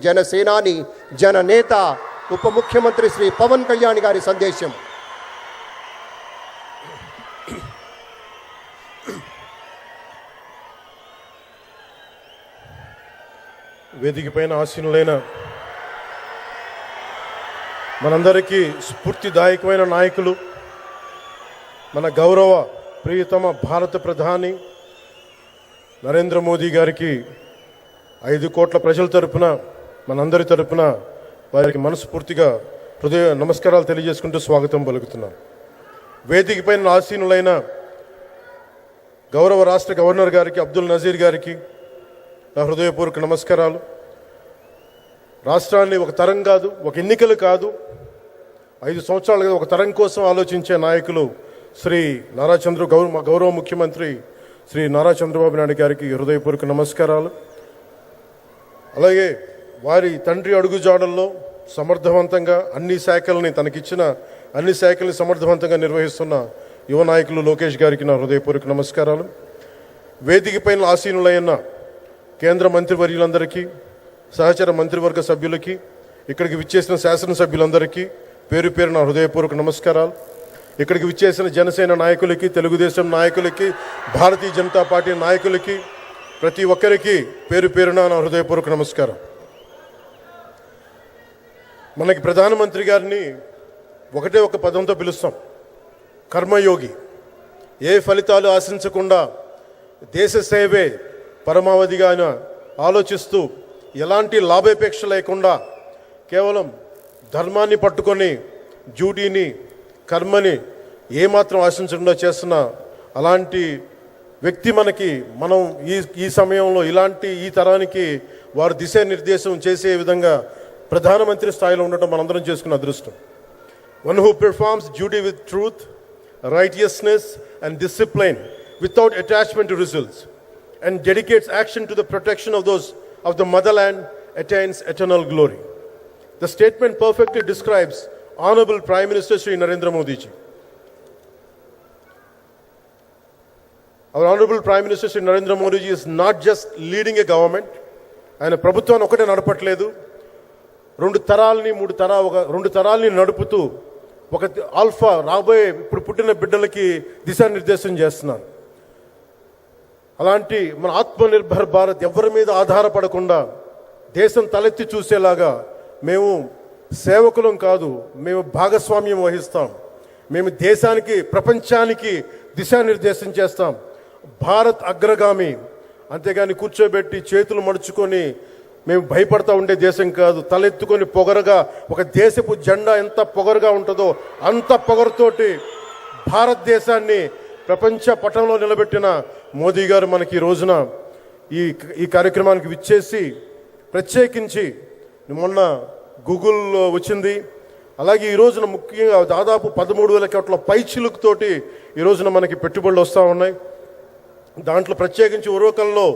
జనసేనాని జననేత ఉప ముఖ్యమంత్రి శ్రీ పవన్ కళ్యాణ్ గారి సందేశం. వేదిక పైన ఆసీనులైన మనందరికీ స్ఫూర్తిదాయకమైన నాయకులు, మన గౌరవ ప్రియతమ భారత ప్రధాని నరేంద్ర మోదీ గారికి 5 కోట్ల ప్రజల తరపున, మనందరి తరపున వారికి మనస్ఫూర్తిగా హృదయ నమస్కారాలు తెలియజేసుకుంటూ స్వాగతం పలుకుతున్నాను. వేదిక పైన ఆసీనులైన గౌరవ రాష్ట్ర గవర్నర్ గారికి, అబ్దుల్ నజీర్ గారికి నా హృదయపూర్వక నమస్కారాలు. రాష్ట్రాన్ని ఒక తరం కాదు, ఒక ఎన్నికలు కాదు, 5 సంవత్సరాలుగా ఒక తరం కోసం ఆలోచించే నాయకులు శ్రీ గౌరవ ముఖ్యమంత్రి శ్రీ నారా చంద్రబాబు నాయుడు గారికి హృదయపూర్వక నమస్కారాలు. అలాగే వారి తండ్రి అడుగుజాడల్లో సమర్థవంతంగా తనకిచ్చిన అన్ని శాఖల్ని సమర్థవంతంగా నిర్వహిస్తున్న యువ నాయకులు లోకేష్ గారికి నా హృదయపూర్వక నమస్కారాలు. వేదిక పైన ఆసీనులైన కేంద్ర మంత్రివర్యులందరికీ, సహచర మంత్రివర్గ సభ్యులకి, ఇక్కడికి విచ్చేసిన శాసనసభ్యులందరికీ పేరు పేరు నా హృదయపూర్వక నమస్కారాలు. ఇక్కడికి విచ్చేసిన జనసేన నాయకులకి, తెలుగుదేశం నాయకులకి, భారతీయ జనతా పార్టీ నాయకులకి, ప్రతి ఒక్కరికి పేరు పేరున నా హృదయపూర్వక నమస్కారం. మనకి ప్రధానమంత్రి గారిని ఒకటే ఒక పదంతో పిలుస్తాం, కర్మయోగి. ఏ ఫలితాలు ఆశించకుండా దేశ సేవే పరమావధిగా ఆయన ఆలోచిస్తూ, ఎలాంటి లాభాపేక్ష లేకుండా కేవలం ధర్మాన్ని పట్టుకొని డ్యూటీని, కర్మని ఏమాత్రం ఆశించకుండా చేస్తున్న అలాంటి వ్యక్తి మనం ఈ సమయంలో ఈ తరానికి వారు దిశానిర్దేశం చేసే విధంగా ప్రధానమంత్రి స్థాయిలో ఉండటం మనందరం చేసుకున్న అదృష్టం. One who performs duty with truth, righteousness and discipline without attachment to results and dedicates action to the protection of the motherland attains eternal glory. The statement perfectly describes Honorable Prime Minister Shri Narendra Modi ji. Our Honorable Prime Minister Shri Narendra Modi ji is not just leading a government. ఆయన ప్రభుత్వాన్ని ఒకటే నడపట్లేదు, 2 తరాలని నడుపుతూ ఒక alpha రాబోయే ఇప్పుడు పుట్టిన బిడ్డలకి దిశానిర్దేశం చేస్తున్నారు. అలాంటి మన ఆత్మనిర్భర్ భారత్ ఎవరి మీద ఆధారపడకుండా దేశం తలెత్తి చూసేలాగా మేము సేవకులం కాదు, మేము భాగస్వామ్యం వహిస్తాం. మేము దేశానికి, ప్రపంచానికి దిశానిర్దేశం చేస్తాం. భారత్ అగ్రగామి, అంతేగాని కూర్చోబెట్టి చేతులు మడుచుకొని మేము భయపడతా ఉండే దేశం కాదు. తలెత్తుకొని పొగరగా, ఒక దేశపు జెండా ఎంత పొగరుగా ఉంటుందో అంత పొగరుతోటి భారతదేశాన్ని ప్రపంచ పటంలో నిలబెట్టిన మోదీ గారు మనకి ఈ రోజున ఈ కార్యక్రమానికి విచ్చేసి, ప్రత్యేకించి మొన్న గూగుల్ వచ్చింది, అలాగే ఈ రోజున ముఖ్యంగా దాదాపు 13,000 కోట్ల పైచిలుకుతోటి ఈ రోజున మనకి పెట్టుబడులు వస్తూ ఉన్నాయి. దాంట్లో ప్రత్యేకించి ఉరవకల్లో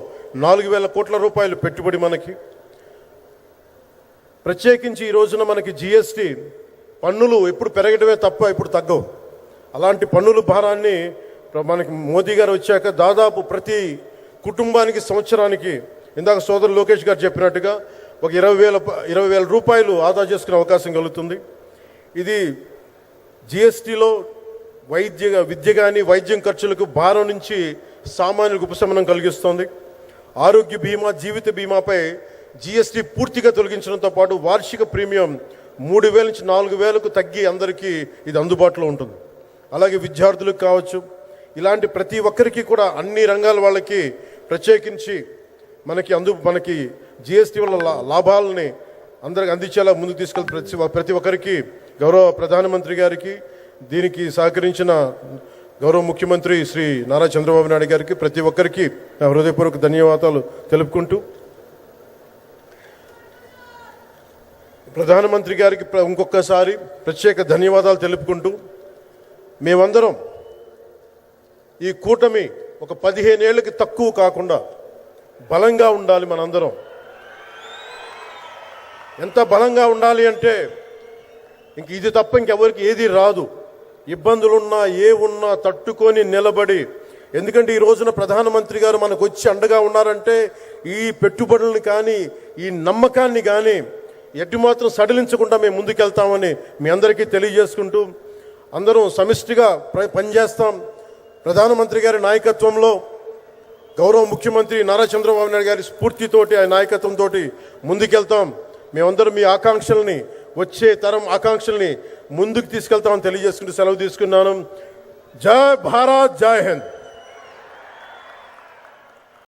4,000 కోట్ల రూపాయలు పెట్టుబడి మనకి. ప్రత్యేకించి ఈ రోజున మనకి జిఎస్టీ పన్నులు ఎప్పుడు పెరగడమే తప్ప ఇప్పుడు తగ్గవు. అలాంటి పన్నుల భారాన్ని మనకి మోదీ గారు వచ్చాక దాదాపు ప్రతి కుటుంబానికి సంవత్సరానికి, ఇందాక సోదరు లోకేష్ గారు చెప్పినట్టుగా, ఒక 20,000 రూపాయలు ఆదా చేసుకునే అవకాశం కలుగుతుంది. ఇది జిఎస్టీలో విద్య కానీ వైద్యం ఖర్చులకు భారం నుంచి సామాన్యులకు ఉపశమనం కలిగిస్తుంది. ఆరోగ్య బీమా, జీవిత బీమాపై జిఎస్టీ పూర్తిగా తొలగించడంతో పాటు వార్షిక ప్రీమియం 3,000 నుంచి 4,000కు తగ్గి అందరికీ ఇది అందుబాటులో ఉంటుంది. అలాగే విద్యార్థులకు కావచ్చు, ఇలాంటి ప్రతి ఒక్కరికి కూడా అన్ని రంగాల వాళ్ళకి ప్రత్యేకించి మనకి జిఎస్టీ వల్ల లాభాలని అందరికి అందించేలా ముందుకు తీసుకెళ్తే ప్రతి ఒక్కరికి, గౌరవ ప్రధానమంత్రి గారికి, దీనికి సహకరించిన గౌరవ ముఖ్యమంత్రి శ్రీ నారా చంద్రబాబు నాయుడు గారికి, ప్రతి ఒక్కరికి నా హృదయపూర్వక ధన్యవాదాలు తెలుపుకుంటూ, ప్రధానమంత్రి గారికి ఇంకొకసారి ప్రత్యేక ధన్యవాదాలు తెలుపుకుంటూ, మేమందరం ఈ కూటమి ఒక 15 ఏళ్ళకి తక్కువ కాకుండా బలంగా ఉండాలి. మనందరం ఎంత బలంగా ఉండాలి అంటే, ఇది తప్ప ఇంకెవరికి ఏది రాదు. ఇబ్బందులున్నా, ఉన్నా తట్టుకొని నిలబడి ఎందుకంటే ఈ రోజున ప్రధానమంత్రి గారు మనకు వచ్చి అండగా ఉన్నారంటే ఈ పెట్టుబడులను కానీ ఈ నమ్మకాన్ని కానీ ఎట్టి మాత్రం సడలించకుండా మేము ముందుకెళ్తామని మీ అందరికీ తెలియజేసుకుంటూ అందరం సమిష్టిగా పనిచేస్తాం. ప్రధానమంత్రి గారి నాయకత్వంలో గౌరవ ముఖ్యమంత్రి నారా చంద్రబాబు నాయుడు గారి స్ఫూర్తితోటి ఆయన నాయకత్వంతో ముందుకెళ్తాం. మేమందరం మీ ఆకాంక్షల్ని, వచ్చే తరం ఆకాంక్షల్ని ముందుకు తీసుకెళ్తామని తెలియజేసుకుంటూ సెలవు తీసుకున్నాను. జై భారత్, జై హింద్.